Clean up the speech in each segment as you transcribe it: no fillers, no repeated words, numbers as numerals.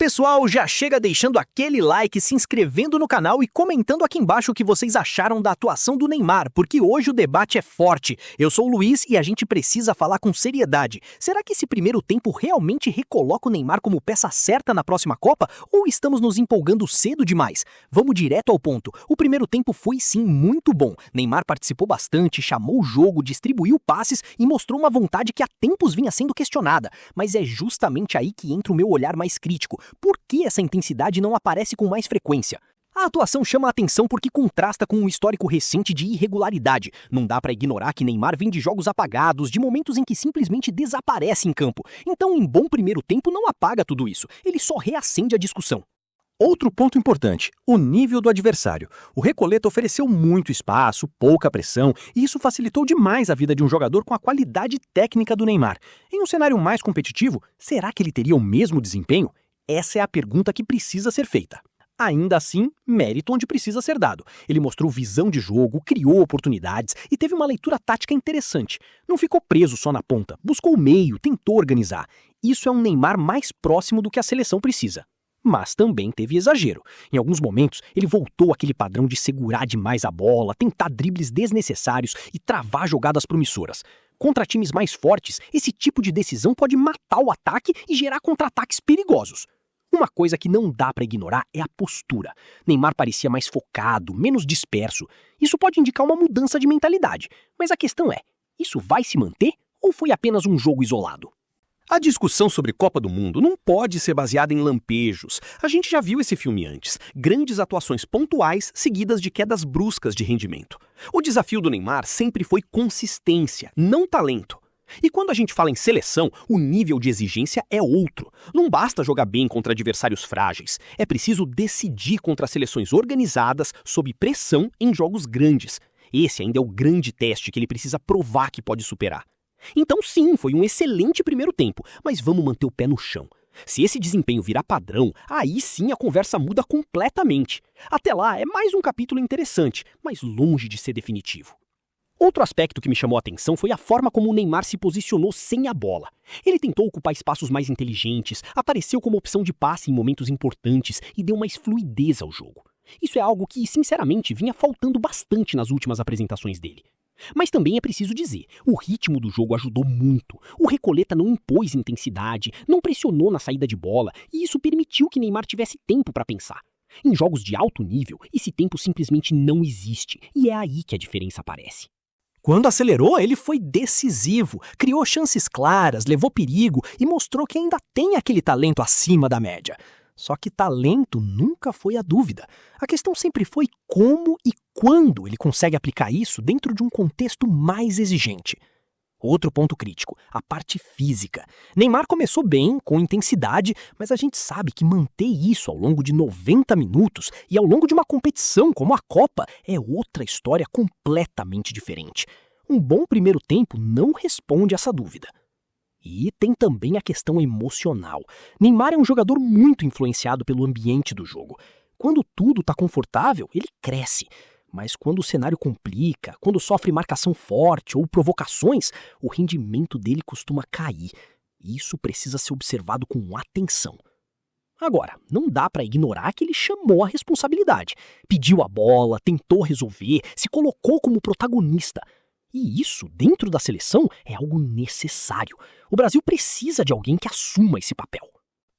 Pessoal, já chega deixando aquele like, se inscrevendo no canal e comentando aqui embaixo o que vocês acharam da atuação do Neymar, porque hoje o debate é forte. Eu sou o Luiz e a gente precisa falar com seriedade. Será que esse primeiro tempo realmente recoloca o Neymar como peça certa na próxima Copa? Ou estamos nos empolgando cedo demais? Vamos direto ao ponto. O primeiro tempo foi sim muito bom. Neymar participou bastante, chamou o jogo, distribuiu passes e mostrou uma vontade que há tempos vinha sendo questionada. Mas é justamente aí que entra o meu olhar mais crítico. Por que essa intensidade não aparece com mais frequência? A atuação chama a atenção porque contrasta com um histórico recente de irregularidade. Não dá para ignorar que Neymar vem de jogos apagados, de momentos em que simplesmente desaparece em campo. Então, em bom primeiro tempo, não apaga tudo isso. Ele só reacende a discussão. Outro ponto importante, o nível do adversário. O Recoleta ofereceu muito espaço, pouca pressão, e isso facilitou demais a vida de um jogador com a qualidade técnica do Neymar. Em um cenário mais competitivo, será que ele teria o mesmo desempenho? Essa é a pergunta que precisa ser feita. Ainda assim, mérito onde precisa ser dado. Ele mostrou visão de jogo, criou oportunidades e teve uma leitura tática interessante. Não ficou preso só na ponta, buscou o meio, tentou organizar. Isso é um Neymar mais próximo do que a seleção precisa. Mas também teve exagero. Em alguns momentos, ele voltou àquele padrão de segurar demais a bola, tentar dribles desnecessários e travar jogadas promissoras. Contra times mais fortes, esse tipo de decisão pode matar o ataque e gerar contra-ataques perigosos. Uma coisa que não dá para ignorar é a postura. Neymar parecia mais focado, menos disperso. Isso pode indicar uma mudança de mentalidade. Mas a questão é, isso vai se manter ou foi apenas um jogo isolado? A discussão sobre Copa do Mundo não pode ser baseada em lampejos. A gente já viu esse filme antes. Grandes atuações pontuais seguidas de quedas bruscas de rendimento. O desafio do Neymar sempre foi consistência, não talento. E quando a gente fala em seleção, o nível de exigência é outro. Não basta jogar bem contra adversários frágeis. É preciso decidir contra seleções organizadas, sob pressão, em jogos grandes. Esse ainda é o grande teste que ele precisa provar que pode superar. Então sim, foi um excelente primeiro tempo, mas vamos manter o pé no chão. Se esse desempenho virar padrão, aí sim a conversa muda completamente. Até lá é mais um capítulo interessante, mas longe de ser definitivo. Outro aspecto que me chamou a atenção foi a forma como o Neymar se posicionou sem a bola. Ele tentou ocupar espaços mais inteligentes, apareceu como opção de passe em momentos importantes e deu mais fluidez ao jogo. Isso é algo que, sinceramente, vinha faltando bastante nas últimas apresentações dele. Mas também é preciso dizer, o ritmo do jogo ajudou muito. O Recoleta não impôs intensidade, não pressionou na saída de bola, e isso permitiu que Neymar tivesse tempo para pensar. Em jogos de alto nível, esse tempo simplesmente não existe, e é aí que a diferença aparece. Quando acelerou, ele foi decisivo, criou chances claras, levou perigo e mostrou que ainda tem aquele talento acima da média. Só que talento nunca foi a dúvida. A questão sempre foi como e quando ele consegue aplicar isso dentro de um contexto mais exigente. Outro ponto crítico, a parte física. Neymar começou bem, com intensidade, mas a gente sabe que manter isso ao longo de 90 minutos e ao longo de uma competição como a Copa é outra história completamente diferente. Um bom primeiro tempo não responde essa dúvida. E tem também a questão emocional. Neymar é um jogador muito influenciado pelo ambiente do jogo. Quando tudo está confortável, ele cresce. Mas quando o cenário complica, quando sofre marcação forte ou provocações, o rendimento dele costuma cair. E isso precisa ser observado com atenção. Agora, não dá para ignorar que ele chamou a responsabilidade. Pediu a bola, tentou resolver, se colocou como protagonista. E isso, dentro da seleção, é algo necessário. O Brasil precisa de alguém que assuma esse papel.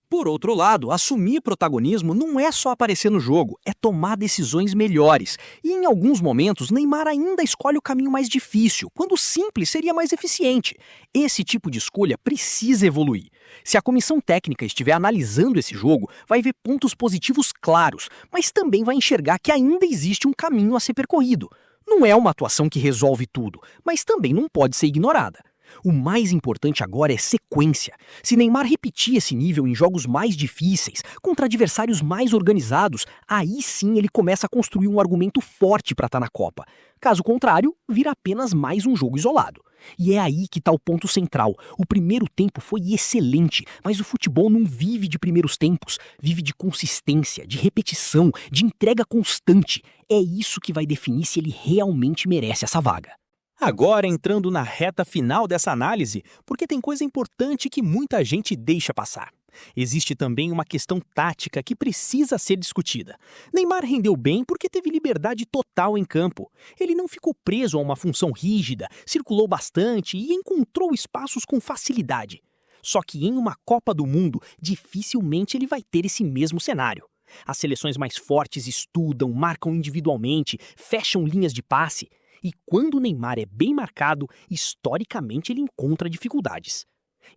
Por outro lado, assumir protagonismo não é só aparecer no jogo, é tomar decisões melhores. E em alguns momentos, Neymar ainda escolhe o caminho mais difícil, quando o simples seria mais eficiente. Esse tipo de escolha precisa evoluir. Se a comissão técnica estiver analisando esse jogo, vai ver pontos positivos claros, mas também vai enxergar que ainda existe um caminho a ser percorrido. Não é uma atuação que resolve tudo, mas também não pode ser ignorada. O mais importante agora é sequência. Se Neymar repetir esse nível em jogos mais difíceis, contra adversários mais organizados, aí sim ele começa a construir um argumento forte para estar na Copa. Caso contrário, vira apenas mais um jogo isolado. E é aí que está o ponto central. O primeiro tempo foi excelente, mas o futebol não vive de primeiros tempos, vive de consistência, de repetição, de entrega constante. É isso que vai definir se ele realmente merece essa vaga. Agora entrando na reta final dessa análise, porque tem coisa importante que muita gente deixa passar. Existe também uma questão tática que precisa ser discutida. Neymar rendeu bem porque teve liberdade total em campo. Ele não ficou preso a uma função rígida, circulou bastante e encontrou espaços com facilidade. Só que em uma Copa do Mundo, dificilmente ele vai ter esse mesmo cenário. As seleções mais fortes estudam, marcam individualmente, fecham linhas de passe. E quando o Neymar é bem marcado, historicamente ele encontra dificuldades.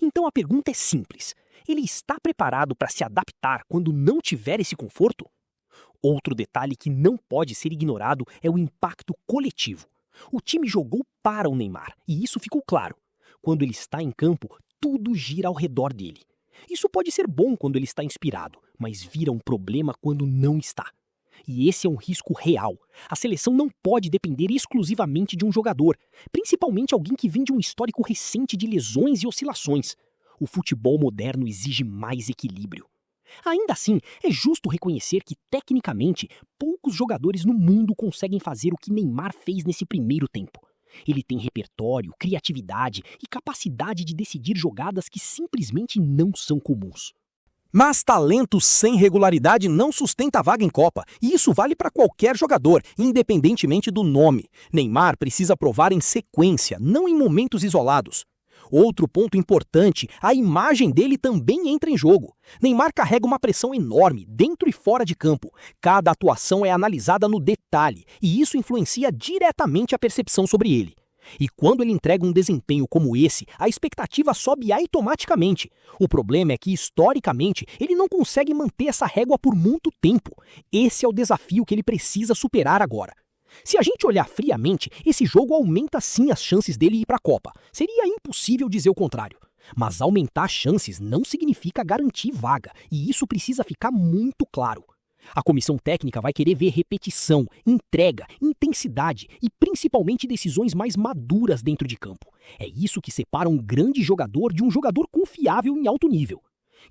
Então a pergunta é simples: ele está preparado para se adaptar quando não tiver esse conforto? Outro detalhe que não pode ser ignorado é o impacto coletivo. O time jogou para o Neymar, e isso ficou claro. Quando ele está em campo, tudo gira ao redor dele. Isso pode ser bom quando ele está inspirado, mas vira um problema quando não está. E esse é um risco real. A seleção não pode depender exclusivamente de um jogador, principalmente alguém que vem de um histórico recente de lesões e oscilações. O futebol moderno exige mais equilíbrio. Ainda assim, é justo reconhecer que, tecnicamente, poucos jogadores no mundo conseguem fazer o que Neymar fez nesse primeiro tempo. Ele tem repertório, criatividade e capacidade de decidir jogadas que simplesmente não são comuns. Mas talento sem regularidade não sustenta a vaga em Copa, e isso vale para qualquer jogador, independentemente do nome. Neymar precisa provar em sequência, não em momentos isolados. Outro ponto importante, a imagem dele também entra em jogo. Neymar carrega uma pressão enorme, dentro e fora de campo. Cada atuação é analisada no detalhe, e isso influencia diretamente a percepção sobre ele. E quando ele entrega um desempenho como esse, a expectativa sobe automaticamente. O problema é que, historicamente, ele não consegue manter essa régua por muito tempo. Esse é o desafio que ele precisa superar agora. Se a gente olhar friamente, esse jogo aumenta sim as chances dele ir para a Copa. Seria impossível dizer o contrário. Mas aumentar chances não significa garantir vaga, e isso precisa ficar muito claro. A comissão técnica vai querer ver repetição, entrega, intensidade e principalmente decisões mais maduras dentro de campo. É isso que separa um grande jogador de um jogador confiável em alto nível.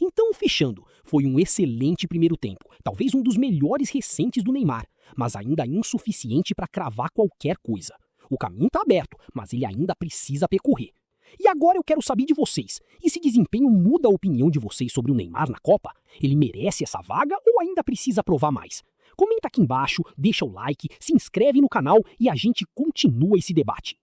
Então, fechando, foi um excelente primeiro tempo, talvez um dos melhores recentes do Neymar, mas ainda insuficiente para cravar qualquer coisa. O caminho está aberto, mas ele ainda precisa percorrer. E agora eu quero saber de vocês. Esse desempenho muda a opinião de vocês sobre o Neymar na Copa? Ele merece essa vaga ou ainda precisa provar mais? Comenta aqui embaixo, deixa o like, se inscreve no canal e a gente continua esse debate.